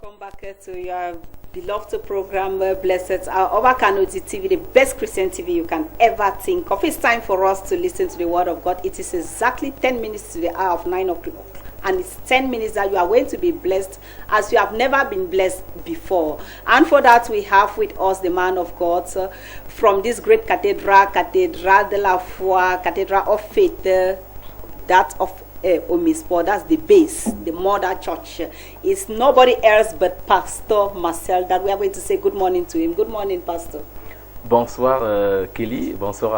Welcome back to your beloved program, Blessed Over Kanodi TV, the best Christian TV you can ever think of. It's time for us to listen to the Word of God. It is exactly 10 minutes to the hour of 9 o'clock. And it's 10 minutes that you are going to be blessed as you have never been blessed before. And for that, we have with us the man of God from this great cathedral, Cathedral de la Foi, Cathedral of Faith, that of Omnisport. That's the base, the mother church. It's nobody else but Pastor Marcel that we are going to say good morning to him. Good morning, Pastor. Bonsoir Kelly, bonjour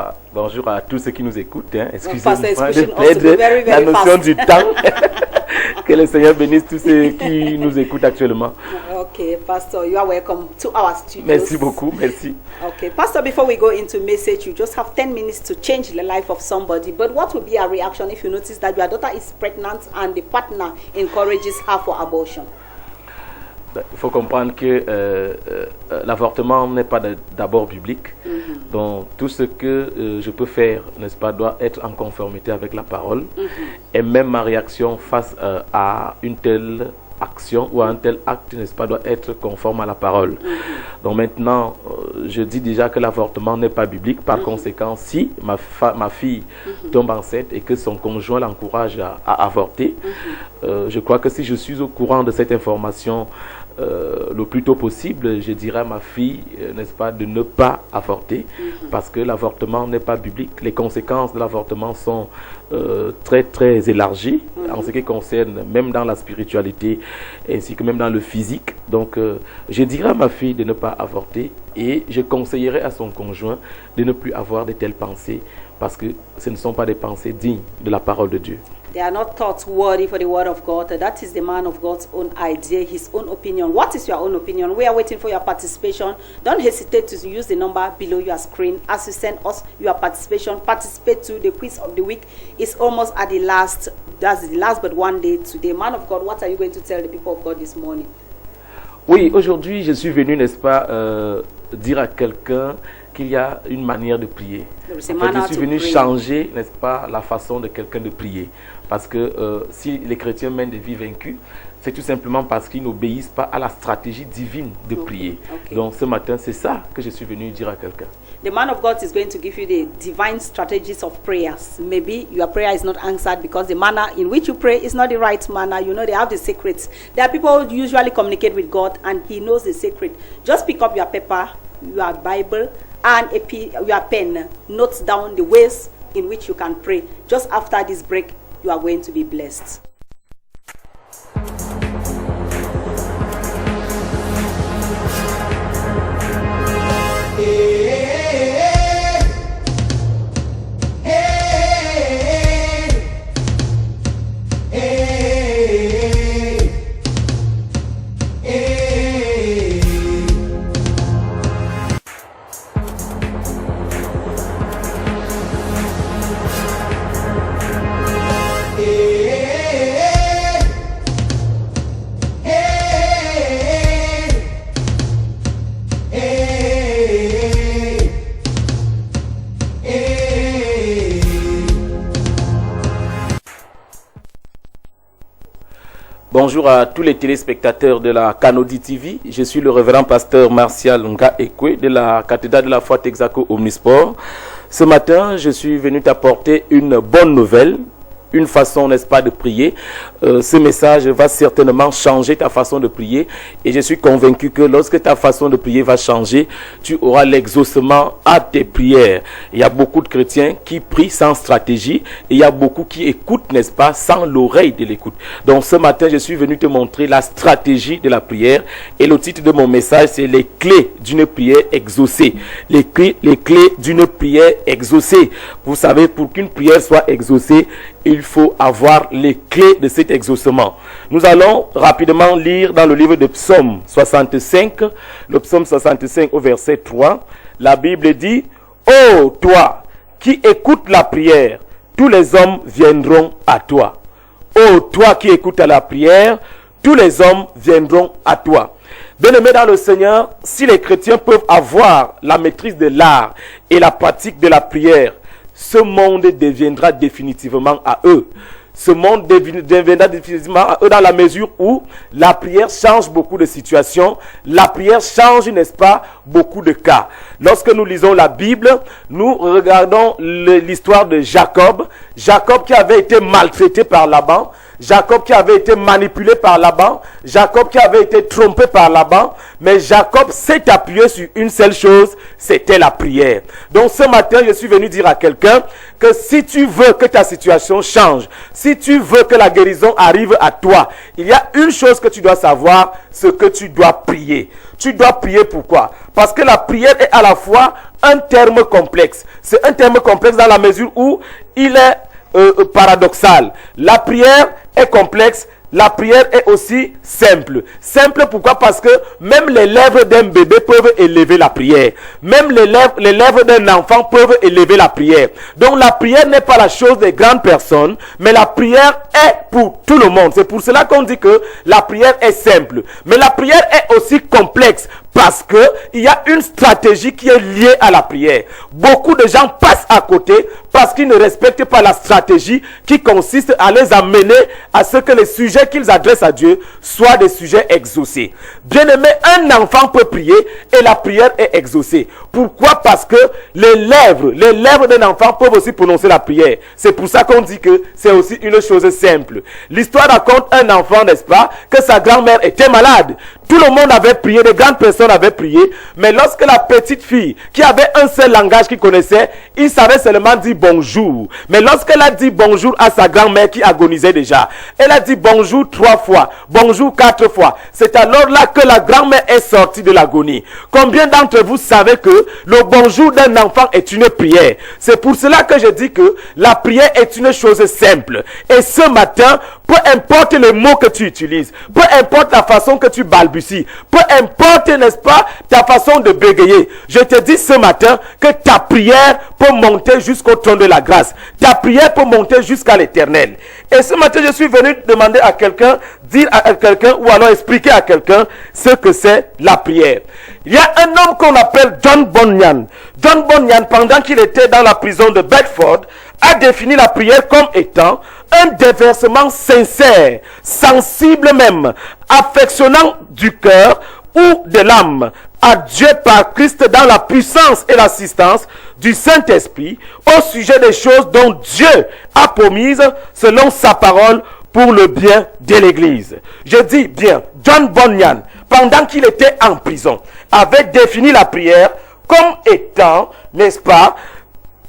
à tous ceux qui nous écoutent. Excusez-moi de very la notion fast. du temps. Que le Seigneur bénisse tous ceux qui nous écoutent actuellement. Okay, Pastor, you are welcome to our studios. Merci beaucoup, merci. Okay, Pastor, before we go into message, you just have 10 minutes to change the life of somebody. But what will be a reaction if you notice that your daughter is pregnant and the partner encourages her for abortion? Il faut comprendre que l'avortement n'est pas d'abord biblique. Donc tout ce que je peux faire, n'est-ce pas, doit être en conformité avec la parole. Et même ma réaction face à une telle action ou à un tel acte, n'est-ce pas, doit être conforme à la parole. Donc maintenant, je dis déjà que l'avortement n'est pas biblique. Par conséquent, si ma fille tombe enceinte et que son conjoint l'encourage à avorter, je crois que si je suis au courant de cette information le plus tôt possible, je dirais à ma fille, n'est-ce pas, de ne pas avorter, parce que l'avortement n'est pas biblique. Les conséquences de l'avortement sont très très élargies en ce qui concerne même dans la spiritualité ainsi que même dans le physique. Donc je dirais à ma fille de ne pas avorter et je conseillerais à son conjoint de ne plus avoir de telles pensées, parce que ce ne sont pas des pensées dignes de la parole de Dieu. They are not thoughts worthy for the word of God. That is the man of God's own idea, his own opinion. What is your own opinion? We are waiting for your participation. Don't hesitate to use the number below your screen as you send us your participation. Participate to the quiz of the week. It's almost at the last. That's the last but one day today. Man of God, what are you going to tell the people of God this morning? Oui, aujourd'hui, je suis venu, n'est-ce pas, dire à quelqu'un qu'il y a une manière de prier. En fait, je suis venu changer, n'est-ce pas, la façon de quelqu'un de prier. Parce que si les chrétiens mènent des vies vaincues, c'est tout simplement parce qu'ils n'obéissent pas à la stratégie divine de prier. Donc ce matin, c'est ça que je suis venu dire à quelqu'un. The man of God is going to give you the divine strategies of prayers. Maybe your prayer is not answered because the manner in which you pray is not the right manner. You know, they have the secrets. There are people who usually communicate with God and He knows the secret. Just pick up your paper, your Bible, and your pen. Note down the ways in which you can pray. Just after this break, you are going to be blessed. Bonjour à tous les téléspectateurs de la Kanodi TV. Je suis le révérend pasteur Martial Nga Ekwe de la Cathédrale de la Foi Texaco Omnisport. Ce matin, je suis venu t'apporter une bonne nouvelle, une façon, n'est-ce pas, de prier. Ce message va certainement changer ta façon de prier et je suis convaincu que lorsque ta façon de prier va changer, tu auras l'exaucement à tes prières. Il y a beaucoup de chrétiens qui prient sans stratégie et il y a beaucoup qui écoutent, n'est-ce pas, sans l'oreille de l'écoute. Donc ce matin, je suis venu te montrer la stratégie de la prière et le titre de mon message, c'est les clés d'une prière exaucée. Les clés d'une prière exaucée. Vous savez, pour qu'une prière soit exaucée, il faut avoir les clés de cet exaucement. Nous allons rapidement lire dans le livre de Psaume 65, le Psaume 65 au verset 3. La Bible dit: « Ô toi qui écoutes la prière, tous les hommes viendront à toi. Ô toi qui écoutes la prière, tous les hommes viendront à toi. » Bien-aimés dans le Seigneur, si les chrétiens peuvent avoir la maîtrise de l'art et la pratique de la prière, ce monde deviendra définitivement à eux. ce monde deviendra difficilement dans la mesure où la prière change beaucoup de situations. La prière change, n'est-ce pas, beaucoup de cas. Lorsque nous lisons la Bible, nous regardons l'histoire de Jacob. Jacob qui avait été maltraité par Laban. Jacob qui avait été manipulé par Laban, Jacob qui avait été trompé par Laban, mais Jacob s'est appuyé sur une seule chose, c'était la prière. Donc ce matin, je suis venu dire à quelqu'un que si tu veux que ta situation change, si tu veux que la guérison arrive à toi, il y a une chose que tu dois savoir, ce que tu dois prier. Tu dois prier pourquoi? Parce que la prière est à la fois un terme complexe. C'est un terme complexe dans la mesure où il est paradoxal. La prière est complexe, la prière est aussi simple. Simple pourquoi? Parce que même les lèvres d'un bébé peuvent élever la prière. Même les lèvres d'un enfant peuvent élever la prière. Donc la prière n'est pas la chose des grandes personnes, mais la prière est pour tout le monde. C'est pour cela qu'on dit que la prière est simple. Mais la prière est aussi complexe. Parce que il y a une stratégie qui est liée à la prière. Beaucoup de gens passent à côté parce qu'ils ne respectent pas la stratégie qui consiste à les amener à ce que les sujets qu'ils adressent à Dieu soient des sujets exaucés. Bien-aimé, un enfant peut prier et la prière est exaucée. Pourquoi? Parce que les lèvres d'un enfant peuvent aussi prononcer la prière. C'est pour ça qu'on dit que c'est aussi une chose simple. L'histoire raconte un enfant, n'est-ce pas, que sa grand-mère était malade. Tout le monde avait prié, les grandes personnes avaient prié, mais lorsque la petite fille, qui avait un seul langage qu'il connaissait, il savait seulement dire bonjour. Mais lorsqu'elle a dit bonjour à sa grand-mère qui agonisait déjà, elle a dit bonjour 3 fois, bonjour 4 fois. C'est alors là que la grand-mère est sortie de l'agonie. Combien d'entre vous savez que le bonjour d'un enfant est une prière? C'est pour cela que je dis que la prière est une chose simple. Et ce matin, peu importe les mots que tu utilises, peu importe la façon que tu balbuties, peu importe, n'est-ce pas, ta façon de bégayer, je te dis ce matin que ta prière peut monter jusqu'au trône de la grâce. Ta prière peut monter jusqu'à l'éternel. Et ce matin, je suis venu demander à quelqu'un, dire à quelqu'un ou alors expliquer à quelqu'un ce que c'est la prière. Il y a un homme qu'on appelle John Bunyan. John Bunyan, pendant qu'il était dans la prison de Bedford, a défini la prière comme étant un déversement sincère, sensible même, affectionnant du cœur ou de l'âme à Dieu par Christ dans la puissance et l'assistance du Saint-Esprit au sujet des choses dont Dieu a promises selon sa parole pour le bien de l'Église. Je dis bien, John Bunyan, pendant qu'il était en prison, avait défini la prière comme étant, n'est-ce pas,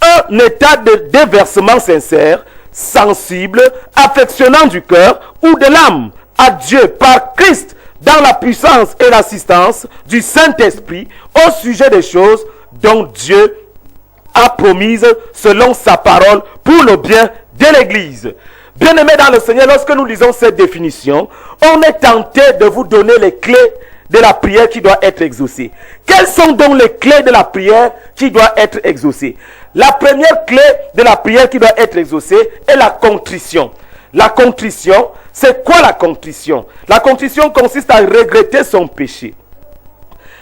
un état de déversement sincère, sensible, affectionnant du cœur ou de l'âme à Dieu par Christ dans la puissance et l'assistance du Saint-Esprit au sujet des choses dont Dieu a promises selon sa parole pour le bien de l'Église. Bien-aimés dans le Seigneur, lorsque nous lisons cette définition, on est tenté de vous donner les clés de la prière qui doit être exaucée. Quelles sont donc les clés de la prière qui doit être exaucée? La première clé de la prière qui doit être exaucée est la contrition. La contrition, c'est quoi la contrition? La contrition consiste à regretter son péché.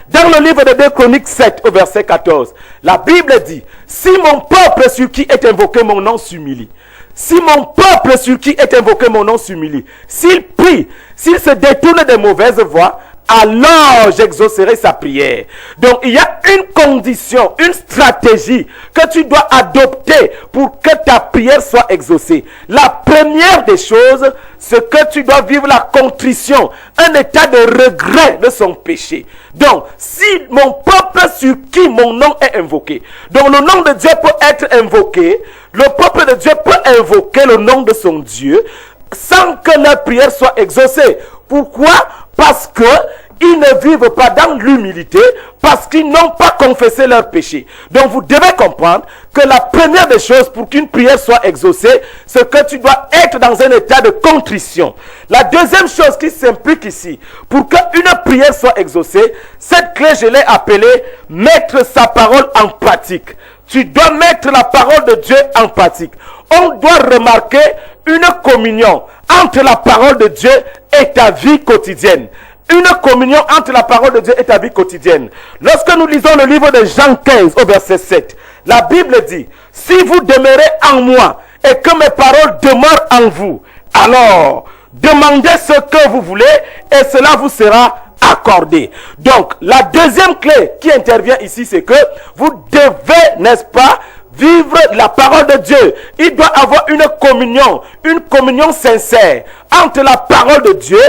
Dans le livre de 2 Chroniques 7 au verset 14, la Bible dit, si mon peuple sur qui est invoqué mon nom s'humilie, si mon peuple sur qui est invoqué mon nom s'humilie, s'il prie, s'il se détourne des mauvaises voies, alors j'exaucerai sa prière. Donc il y a une condition, une stratégie que tu dois adopter pour que ta prière soit exaucée. La première des choses, c'est que tu dois vivre la contrition, un état de regret de son péché. Donc si mon peuple sur qui mon nom est invoqué, donc le nom de Dieu peut être invoqué, le peuple de Dieu peut invoquer le nom de son Dieu sans que leur prière soit exaucée. Pourquoi? Parce que ils ne vivent pas dans l'humilité, parce qu'ils n'ont pas confessé leur péché. Donc vous devez comprendre que la première des choses pour qu'une prière soit exaucée, c'est que tu dois être dans un état de contrition. La deuxième chose qui s'implique ici, pour qu'une prière soit exaucée, cette clé je l'ai appelée mettre sa parole en pratique. Tu dois mettre la parole de Dieu en pratique. On doit remarquer une communion entre la parole de Dieu et ta vie quotidienne. Une communion entre la parole de Dieu et ta vie quotidienne. Lorsque nous lisons le livre de Jean 15 au verset 7, la Bible dit, si vous demeurez en moi et que mes paroles demeurent en vous, alors demandez ce que vous voulez et cela vous sera accordé. Donc, la deuxième clé qui intervient ici, c'est que vous devez, n'est-ce pas, vivre la parole de Dieu. Il doit avoir une communion sincère entre la parole de Dieu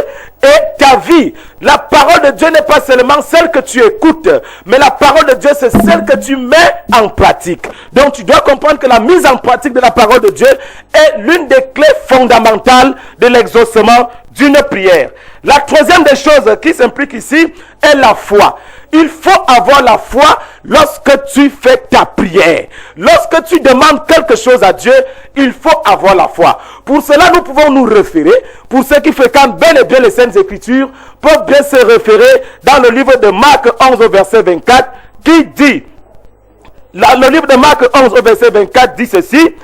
et ta vie. La parole de Dieu n'est pas seulement celle que tu écoutes, mais la parole de Dieu, c'est celle que tu mets en pratique. Donc, tu dois comprendre que la mise en pratique de la parole de Dieu est l'une des clés fondamentales de l'exaucement d'une prière. La troisième des choses qui s'implique ici est la foi. Il faut avoir la foi lorsque tu fais ta prière. Lorsque tu demandes quelque chose à Dieu, il faut avoir la foi. Pour cela, nous pouvons nous référer, pour ceux qui fréquentent bel et bien les Saintes Écritures, peuvent bien se référer dans le livre de Marc 11 au verset 24, qui dit, le livre de Marc 11 au verset 24 dit ceci,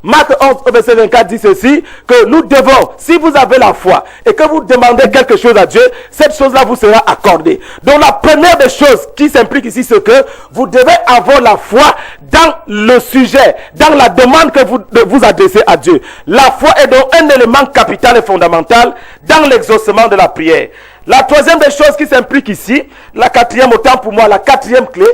Marc 11 au verset 24 dit ceci, que nous devons, si vous avez la foi et que vous demandez quelque chose à Dieu, cette chose-là vous sera accordée. Donc la première des choses qui s'implique ici, c'est que vous devez avoir la foi dans le sujet, dans la demande que vous adressez à Dieu. La foi est donc un élément capital et fondamental dans l'exaucement de la prière. La troisième des choses qui s'implique ici, la quatrième, autant pour moi, la quatrième clé,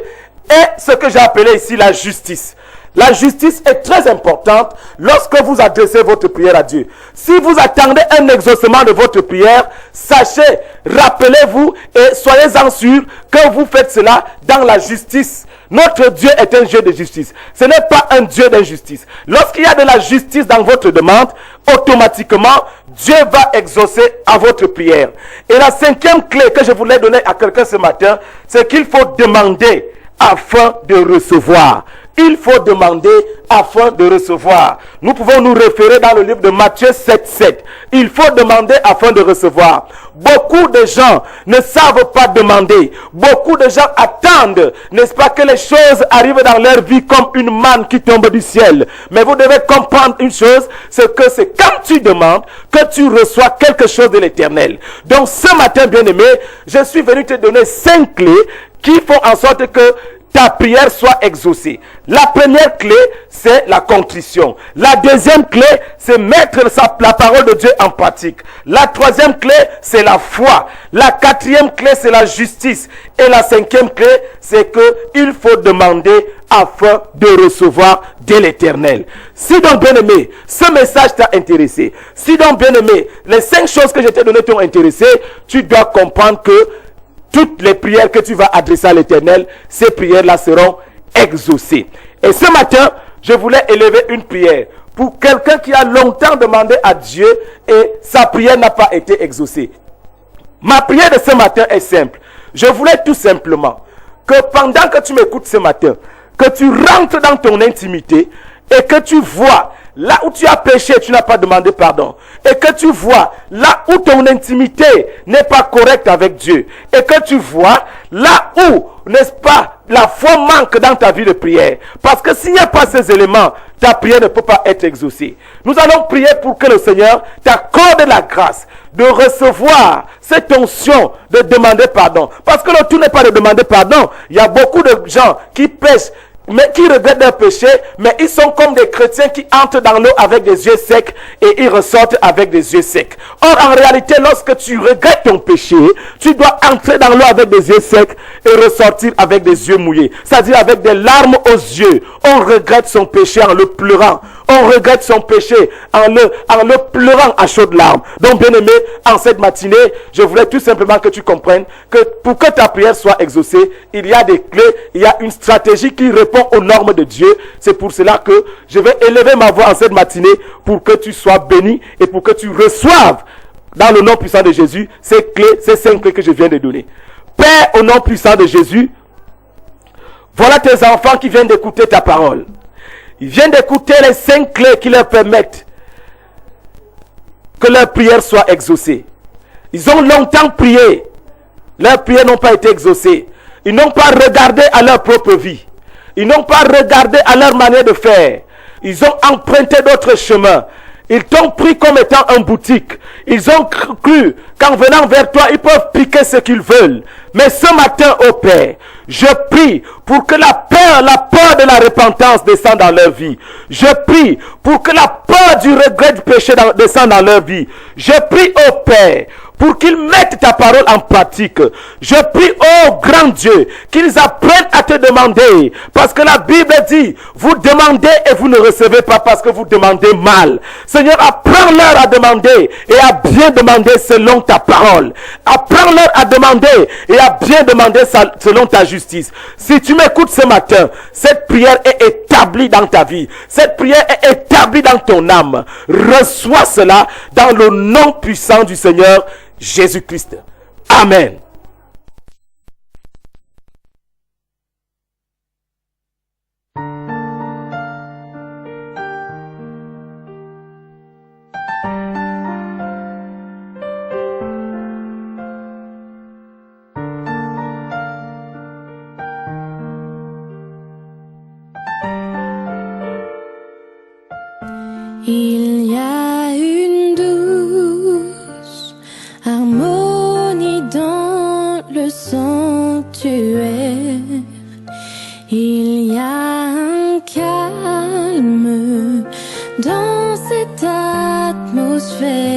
est ce que j'ai appelé ici la justice. La justice est très importante lorsque vous adressez votre prière à Dieu. Si vous attendez un exaucement de votre prière, sachez, rappelez-vous et soyez-en sûrs que vous faites cela dans la justice. Notre Dieu est un Dieu de justice. Ce n'est pas un Dieu d'injustice. Lorsqu'il y a de la justice dans votre demande, automatiquement, Dieu va exaucer à votre prière. Et la cinquième clé que je voulais donner à quelqu'un ce matin, c'est qu'il faut demander afin de recevoir. Il faut demander afin de recevoir. Nous pouvons nous référer dans le livre de Matthieu 7:7. Il faut demander afin de recevoir. Beaucoup de gens ne savent pas demander. Beaucoup de gens attendent, n'est-ce pas, que les choses arrivent dans leur vie comme une manne qui tombe du ciel. Mais vous devez comprendre une chose, c'est que c'est quand tu demandes que tu reçois quelque chose de l'Éternel. Donc ce matin, bien-aimé, je suis venu te donner 5 clés qui font en sorte que ta prière soit exaucée. La première clé, c'est la contrition. La deuxième clé, c'est mettre la parole de Dieu en pratique. La troisième clé, c'est la foi. La quatrième clé, c'est la justice. Et la cinquième clé, c'est que il faut demander afin de recevoir de l'Éternel. Si donc, bien-aimé, ce message t'a intéressé, si donc, bien-aimé, les 5 choses que je t'ai données t'ont intéressé, tu dois comprendre que toutes les prières que tu vas adresser à l'Éternel, ces prières-là seront exaucées. Et ce matin, je voulais élever une prière pour quelqu'un qui a longtemps demandé à Dieu et sa prière n'a pas été exaucée. Ma prière de ce matin est simple. Je voulais tout simplement que pendant que tu m'écoutes ce matin, que tu rentres dans ton intimité et que tu vois là où tu as péché, tu n'as pas demandé pardon. Et que tu vois là où ton intimité n'est pas correcte avec Dieu. Et que tu vois là où, n'est-ce pas, la foi manque dans ta vie de prière. Parce que s'il n'y a pas ces éléments, ta prière ne peut pas être exaucée. Nous allons prier pour que le Seigneur t'accorde la grâce de recevoir cette onction de demander pardon. Parce que le tout n'est pas de demander pardon. Il y a beaucoup de gens qui pêchent, mais qui regrettent leur péché, mais ils sont comme des chrétiens qui entrent dans l'eau avec des yeux secs et ils ressortent avec des yeux secs. Or, en réalité, lorsque tu regrettes ton péché, tu dois entrer dans l'eau avec des yeux secs et ressortir avec des yeux mouillés. C'est-à-dire avec des larmes aux yeux. On regrette son péché en le pleurant. On regrette son péché en le pleurant à chaudes larmes. Donc, bien-aimé, en cette matinée, je voulais tout simplement que tu comprennes que pour que ta prière soit exaucée, il y a des clés, il y a une stratégie qui répond aux normes de Dieu. C'est pour cela que je vais élever ma voix en cette matinée pour que tu sois béni et pour que tu reçoives dans le nom puissant de Jésus ces clés, ces 5 clés que je viens de donner. Père, au nom puissant de Jésus, voilà tes enfants qui viennent d'écouter ta parole. Ils viennent d'écouter les 5 clés qui leur permettent que leur prière soit exaucée. Ils ont longtemps prié. Leurs prières n'ont pas été exaucées. Ils n'ont pas regardé à leur propre vie. Ils n'ont pas regardé à leur manière de faire. Ils ont emprunté d'autres chemins. Ils t'ont pris comme étant un boutique. Ils ont cru qu'en venant vers toi, ils peuvent piquer ce qu'ils veulent. Mais ce matin, ô Père, je prie pour que la peur de la repentance descende dans leur vie. Je prie pour que la peur du regret du péché descende dans leur vie. Je prie, ô Père, pour qu'ils mettent ta parole en pratique. Je prie, ô grand Dieu, qu'ils apprennent à te demander. Parce que la Bible dit, vous demandez et vous ne recevez pas parce que vous demandez mal. Seigneur, apprends-leur à demander et à bien demander selon ta parole. Apprends-leur à demander et à bien demander selon ta justice. Si tu m'écoutes ce matin, cette prière est établie dans ta vie. Cette prière est établie dans ton âme. Reçois cela dans le nom puissant du Seigneur Jésus-Christ. Amen. Il y a une douce harmonie dans le sanctuaire. Il y a un calme dans cette atmosphère.